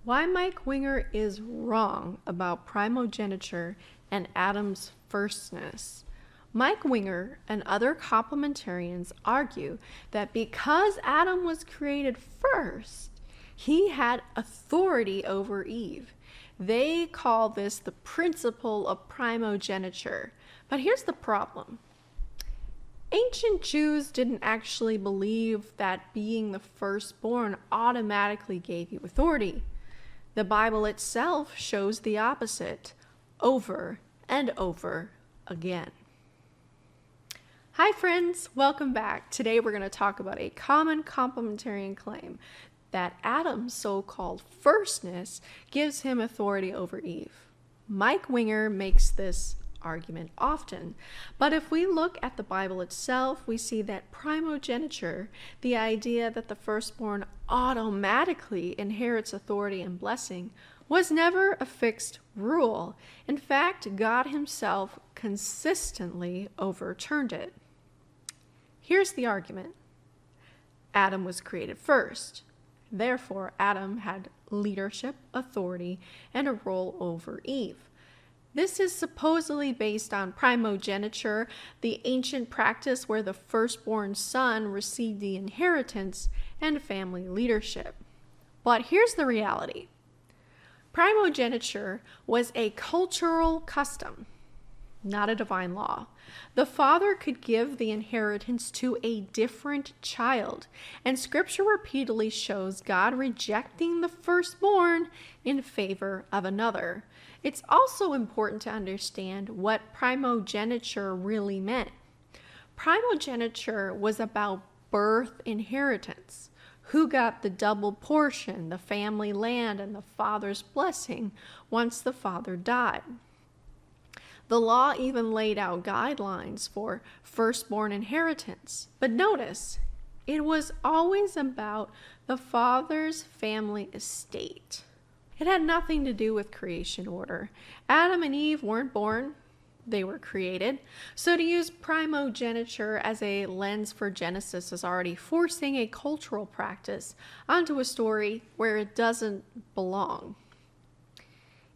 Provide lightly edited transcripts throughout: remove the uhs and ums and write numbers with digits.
Why Mike Winger is wrong about primogeniture and Adam's firstness. Mike Winger and other complementarians argue that because Adam was created first, he had authority over Eve. They call this the principle of primogeniture. But here's the problem. Ancient Jews didn't actually believe that being the firstborn automatically gave you authority. The Bible itself shows the opposite over and over again. Hi friends, welcome back. Today we're going to talk about a common complementarian claim that Adam's so-called firstness gives him authority over Eve. Mike Winger makes this argument often, but if we look at the Bible itself, we see that primogeniture, the idea that the firstborn automatically inherits authority and blessing, was never a fixed rule. In fact, God himself consistently overturned it. Here's the argument. Adam was created first. Therefore, Adam had leadership, authority, and a role over Eve. This is supposedly based on primogeniture, the ancient practice where the firstborn son received the inheritance and family leadership. But here's the reality. Primogeniture was a cultural custom, not a divine law. The father could give the inheritance to a different child, and scripture repeatedly shows God rejecting the firstborn in favor of another. It's also important to understand what primogeniture really meant. Primogeniture was about birth inheritance. Who got the double portion, the family land, and the father's blessing once the father died. The law even laid out guidelines for firstborn inheritance. But notice, it was always about the father's family estate. It had nothing to do with creation order. Adam and Eve weren't born, they were created. So to use primogeniture as a lens for Genesis is already forcing a cultural practice onto a story where it doesn't belong.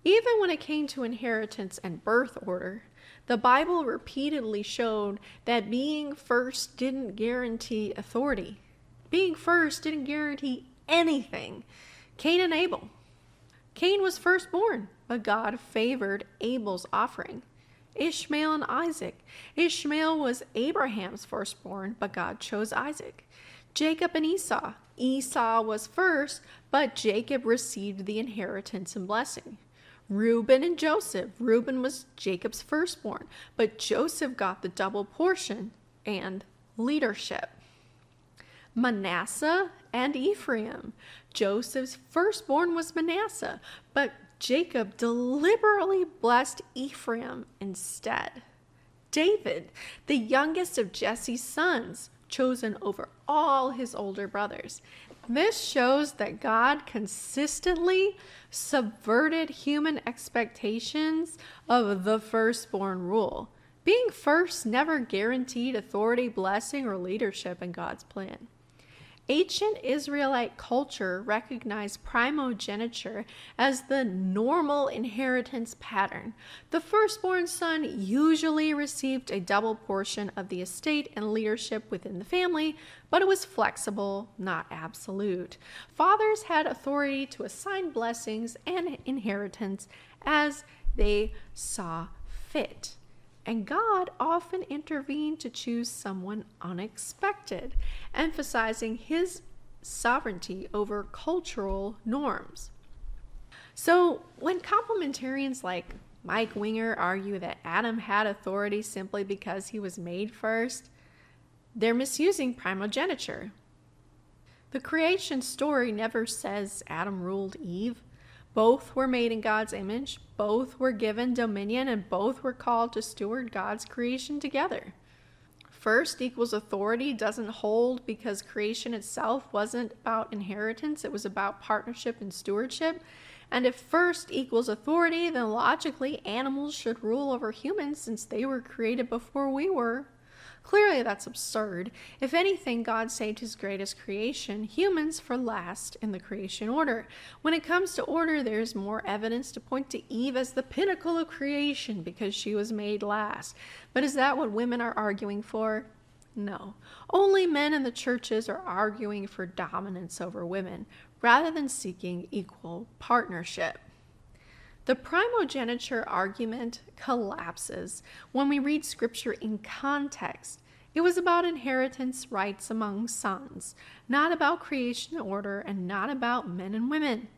Even when it came to inheritance and birth order, the Bible repeatedly showed that being first didn't guarantee authority. Being first didn't guarantee anything. Cain and Abel. Cain was firstborn, but God favored Abel's offering. Ishmael and Isaac. Ishmael was Abraham's firstborn, but God chose Isaac. Jacob and Esau. Esau was first, but Jacob received the inheritance and blessing. Reuben and Joseph. Reuben was Jacob's firstborn, but Joseph got the double portion and leadership. Manasseh and Ephraim. Joseph's firstborn was Manasseh, but Jacob deliberately blessed Ephraim instead. David, the youngest of Jesse's sons, chosen over all his older brothers. This shows that God consistently subverted human expectations of the firstborn rule. Being first never guaranteed authority, blessing, or leadership in God's plan. Ancient Israelite culture recognized primogeniture as the normal inheritance pattern. The firstborn son usually received a double portion of the estate and leadership within the family, but it was flexible, not absolute. Fathers had authority to assign blessings and inheritance as they saw fit. And God often intervened to choose someone unexpected, emphasizing his sovereignty over cultural norms. So when complementarians like Mike Winger argue that Adam had authority simply because he was made first, they're misusing primogeniture. The creation story never says Adam ruled Eve. Both were made in God's image, both were given dominion, and both were called to steward God's creation together. First equals authority doesn't hold because creation itself wasn't about inheritance, it was about partnership and stewardship. And if first equals authority, then logically animals should rule over humans since they were created before we were. Clearly, that's absurd. If anything, God saved his greatest creation, humans, for last in the creation order. When it comes to order, there's more evidence to point to Eve as the pinnacle of creation because she was made last. But is that what women are arguing for? No. Only men in the churches are arguing for dominance over women, rather than seeking equal partnership. The primogeniture argument collapses when we read scripture in context. It was about inheritance rights among sons, not about creation order and not about men and women.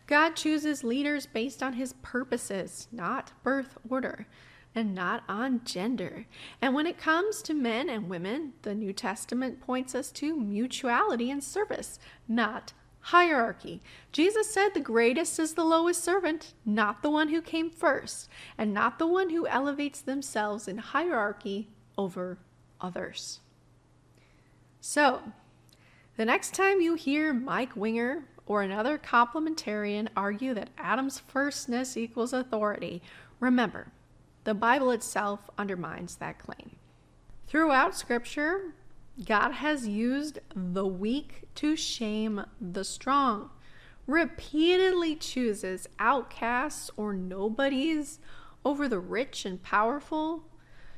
God chooses leaders based on his purposes, not birth order, and not on gender. And when it comes to men and women, the New Testament points us to mutuality and service, not hierarchy. Jesus said the greatest is the lowest servant, not the one who came first, and not the one who elevates themselves in hierarchy over others. So, the next time you hear Mike Winger or another complementarian argue that Adam's firstness equals authority, remember, the Bible itself undermines that claim. Throughout Scripture, God has used the weak to shame the strong, repeatedly chooses outcasts or nobodies over the rich and powerful,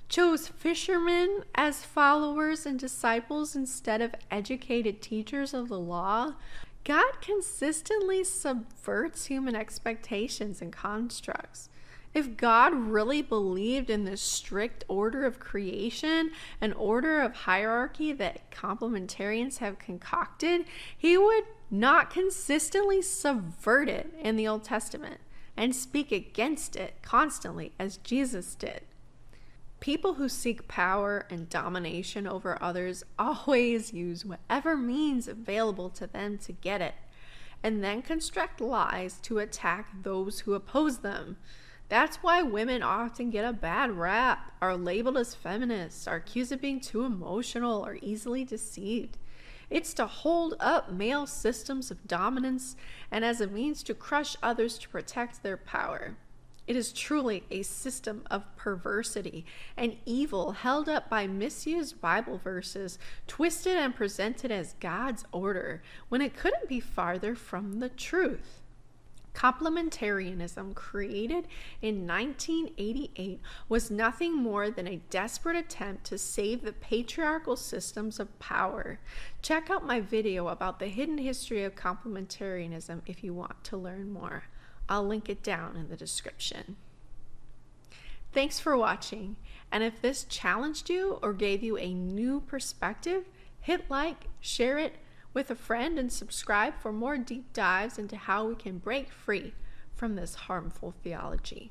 chose fishermen as followers and disciples instead of educated teachers of the law. God consistently subverts human expectations and constructs. If God really believed in this strict order of creation, an order of hierarchy that complementarians have concocted, he would not consistently subvert it in the Old Testament and speak against it constantly as Jesus did. People who seek power and domination over others always use whatever means available to them to get it, and then construct lies to attack those who oppose them. That's why women often get a bad rap, are labeled as feminists, are accused of being too emotional or easily deceived. It's to hold up male systems of dominance and as a means to crush others to protect their power. It is truly a system of perversity and evil held up by misused Bible verses, twisted and presented as God's order, when it couldn't be farther from the truth. Complementarianism, created in 1988, was nothing more than a desperate attempt to save the patriarchal systems of power. Check out my video about the hidden history of complementarianism if you want to learn more. I'll link it down in the description. Thanks for watching, and if this challenged you or gave you a new perspective, hit like, share it with a friend, and subscribe for more deep dives into how we can break free from this harmful theology.